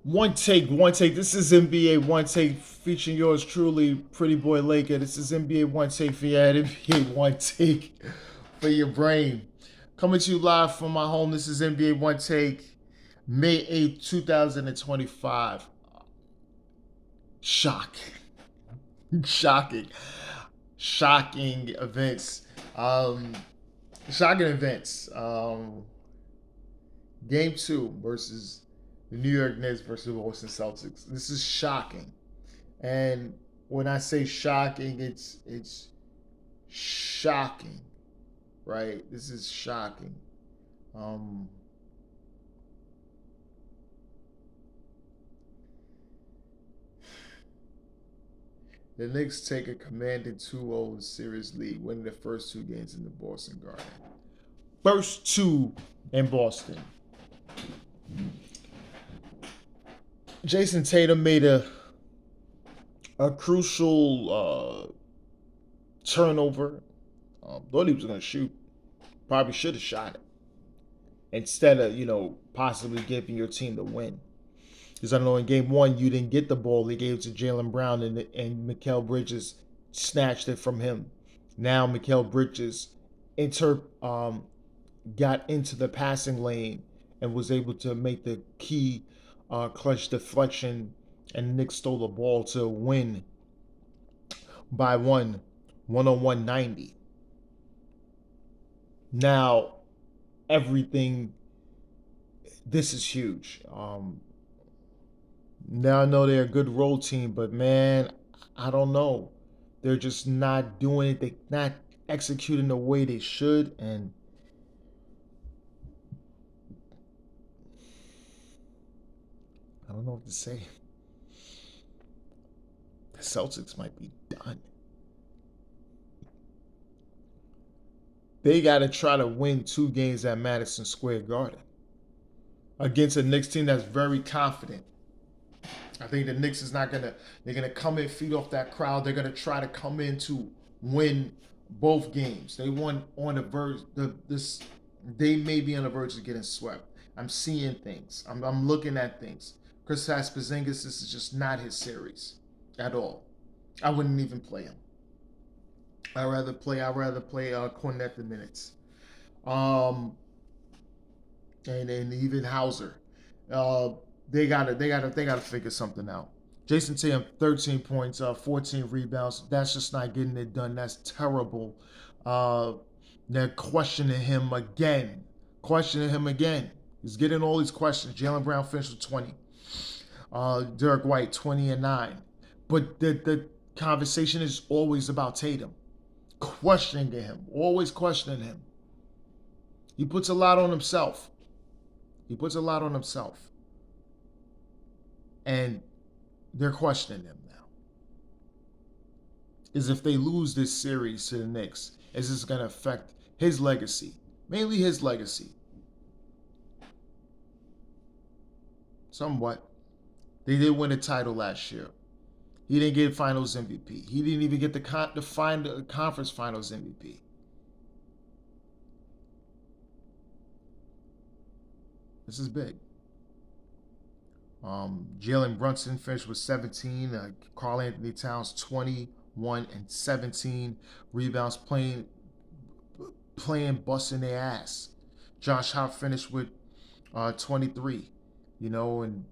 One take, one take. This is NBA One Take featuring yours truly, Pretty Boy Laker. This is NBA One Take for your head, NBA One Take for your brain. Coming to you live from my home. This is NBA One Take, May 8th, 2025. Shock. Shocking. Shocking events. Um, Shocking events. Game two versus the New York Knicks versus the Boston Celtics. This is shocking. And when I say shocking, it's shocking, right? This is shocking. Um, the Knicks take a commanding 2-0 series lead, winning the first two games in the Boston Garden. First two in Boston. Jason Tatum made a crucial turnover. Thought he was going to shoot. Probably should have shot it instead of possibly giving your team the win. Because I know in game one you didn't get the ball. They gave it to Jalen Brown and Mikal Bridges snatched it from him. Now Mikal Bridges got into the passing lane and was able to make the key clutch deflection, and Nick stole the ball to win by 101-90. Now everything. This is huge. Now I know they're a good road team, but man, I don't know. They're just not doing it. They're not executing the way they should, and I don't know what to say. The Celtics might be done. They got to try to win two games at Madison Square Garden against a Knicks team that's very confident. I think the Knicks is not gonna. They're gonna come in, feed off that crowd. They're gonna try to come in to win both games. They won on the verge. This they may be on the verge of getting swept. I'm seeing things. I'm looking at things. Chris Porzingis, this is just not his series at all. I wouldn't even play him. I'd rather play Cornette the minutes. Um, and even Hauser. Uh, they gotta figure something out. Jason Tatum, 13 points, 14 rebounds. That's just not getting it done. That's terrible. Uh, they're questioning him again. Questioning him again. He's getting all these questions. Jalen Brown finished with 20. Derek White, 20 and 9. But the conversation is always about Tatum. Questioning him. Always questioning him. He puts a lot on himself. He puts a lot on himself. And they're questioning him now. Is if they lose this series to the Knicks, is this going to affect his legacy? Mainly his legacy. Somewhat. They did win a title last year. He didn't get Finals MVP. He didn't even get the conference Finals MVP. This is big. Jalen Brunson finished with 17. Karl Anthony Towns 21 and 17 rebounds, busting their ass. Josh Hart finished with 23. And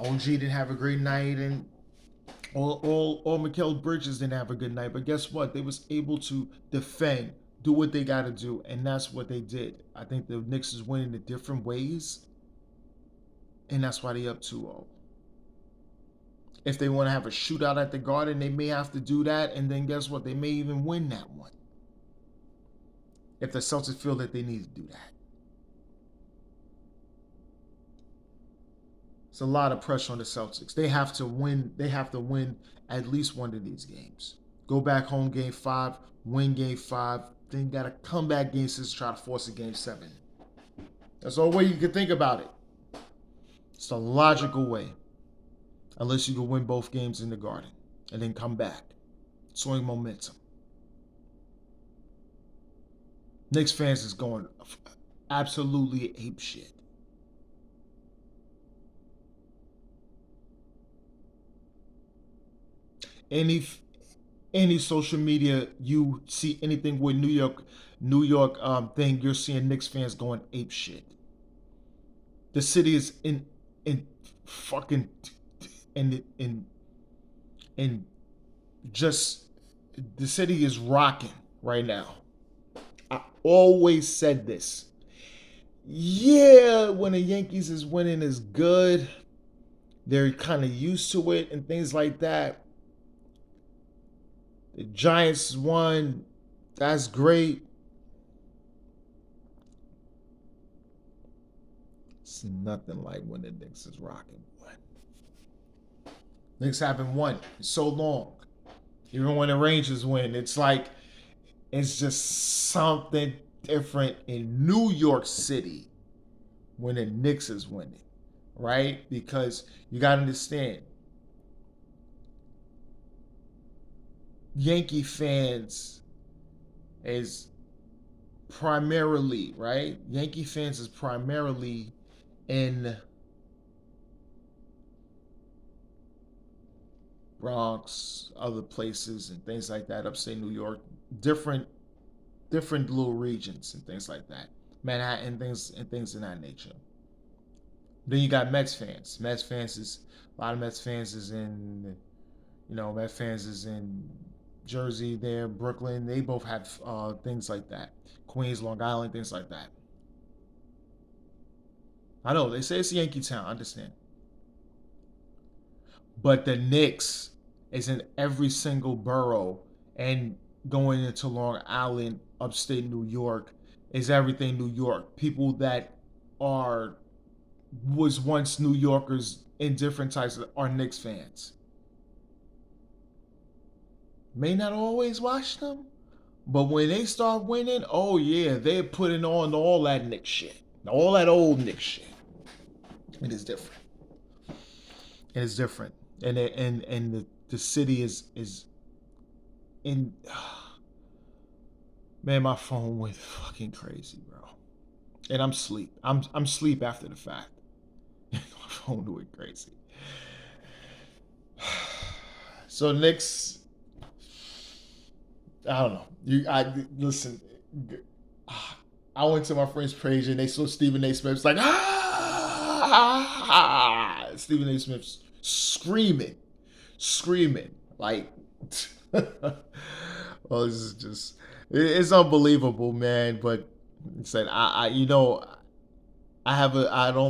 OG didn't have a great night, and all Mikal Bridges didn't have a good night. But guess what? They was able to defend, do what they got to do, and that's what they did. I think the Knicks is winning in different ways, and that's why they up 2-0. If they want to have a shootout at the Garden, they may have to do that, and then guess what? They may even win that one. If the Celtics feel that they need to do that. It's a lot of pressure on the Celtics. They have to win. They have to win at least one of these games. Go back home game 5, win game 5. Then you got to come back game 6 to try to force a game 7. That's the only way you can think about it. It's the logical way. Unless you can win both games in the Garden and then come back. Swing momentum. Knicks fans is going absolutely ape shit. any any social media you see anything with New York thing, you're seeing Knicks fans going ape shit. The city is in fucking in just the city is rocking right now. I always said this. Yeah, when the Yankees is winning is good. They're kind of used to it and things like that. The Giants won. That's great. It's nothing like when the Knicks is rocking. Knicks haven't won in so long. Even when the Rangers win, it's like it's just something different in New York City when the Knicks is winning, right? Because you got to understand, Yankee fans is primarily, right? Yankee fans is primarily in Bronx, other places and things like that, upstate New York, different little regions and things like that. Manhattan, things and things of that nature. Then you got Mets fans. Mets fans is a lot of Mets fans is in, Mets fans is in Jersey, there, Brooklyn. They both have things like that. Queens, Long Island, things like that. I know they say it's Yankee Town. I understand, but the Knicks is in every single borough, and going into Long Island, upstate New York, is everything New York. People that are was once New Yorkers in different types of are Knicks fans. May not always watch them, but when they start winning, oh yeah, they're putting on all that Knicks shit, all that old Knicks shit. It is different. It is different, and the city is in. Man, my phone went fucking crazy, bro. And I'm sleep. I'm sleep after the fact. My phone went crazy. So Knicks, I don't know. I listen. I went to my friend's page and they saw Stephen A. Smith. It's like Stephen A. Smith screaming like. Well, this is just it's unbelievable, man. But said I don't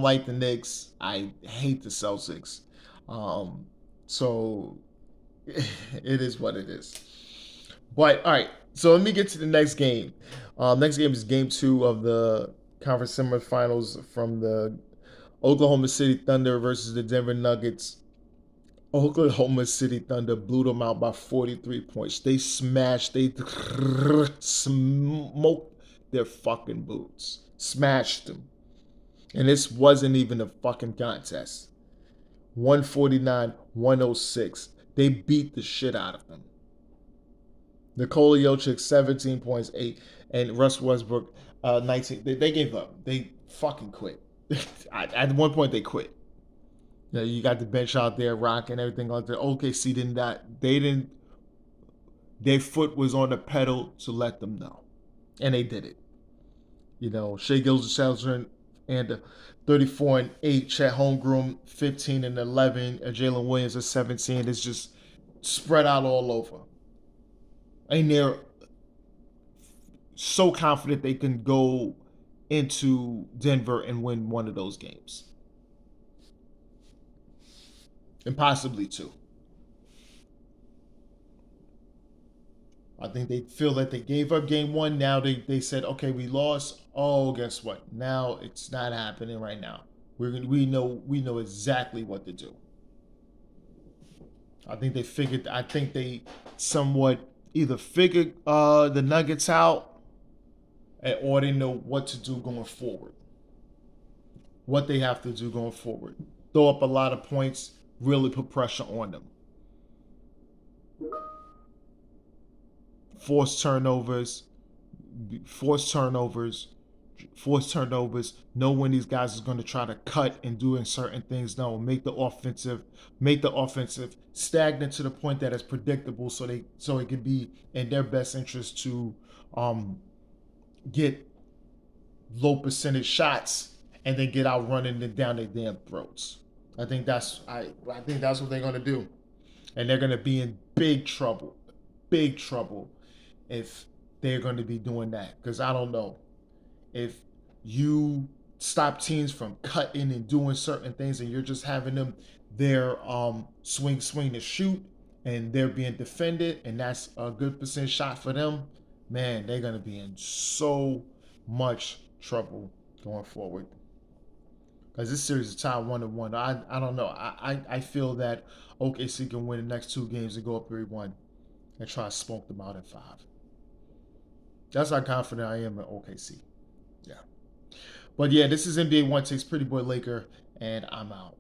like the Knicks. I hate the Celtics. So it is what it is. But all right, so let me get to the next game. Next game is game 2 of the conference semifinals from the Oklahoma City Thunder versus the Denver Nuggets. Oklahoma City Thunder blew them out by 43 points. They smoked their fucking boots. Smashed them. And this wasn't even a fucking contest. 149-106. They beat the shit out of them. Nikola Jokic, 17 points, 8, and Russ Westbrook, 19. They gave up. They fucking quit. At one point, they quit. You got the bench out there rocking everything like that. OKC didn't that. They didn't. Their foot was on the pedal to let them know, and they did it. Shai Gilgeous-Alexander and 34-8. Chet Holmgren 15-11. Jalen Williams at 17. It's just spread out all over. And they're so confident they can go into Denver and win one of those games. And possibly 2. I think they feel that they gave up game 1. Now they said, okay, we lost. Oh, guess what? Now it's not happening right now. We know exactly what to do. I think they somewhat either figured the Nuggets out, or they know what to do going forward. What they have to do going forward. Throw up a lot of points, really put pressure on them. Force turnovers, force turnovers, know when these guys is going to try to cut and doing certain things. No, make the offensive stagnant to the point that it's predictable, so it can be in their best interest to get low percentage shots and then get out running and down their damn throats. I think that's what they're gonna do, and they're gonna be in big trouble if they're going to be doing that. Because I don't know if you stop teams from cutting and doing certain things, and you're just having them their swing to shoot, and they're being defended, and that's a good percent shot for them. Man, they're gonna be in so much trouble going forward. Because this series is tied 1-1. I don't know. I feel that OKC can win the next two games and go up 3-1 and try to smoke them out in 5. That's how confident I am in OKC. Yeah. But yeah, this is NBA One Takes Pretty Boy Laker, and I'm out.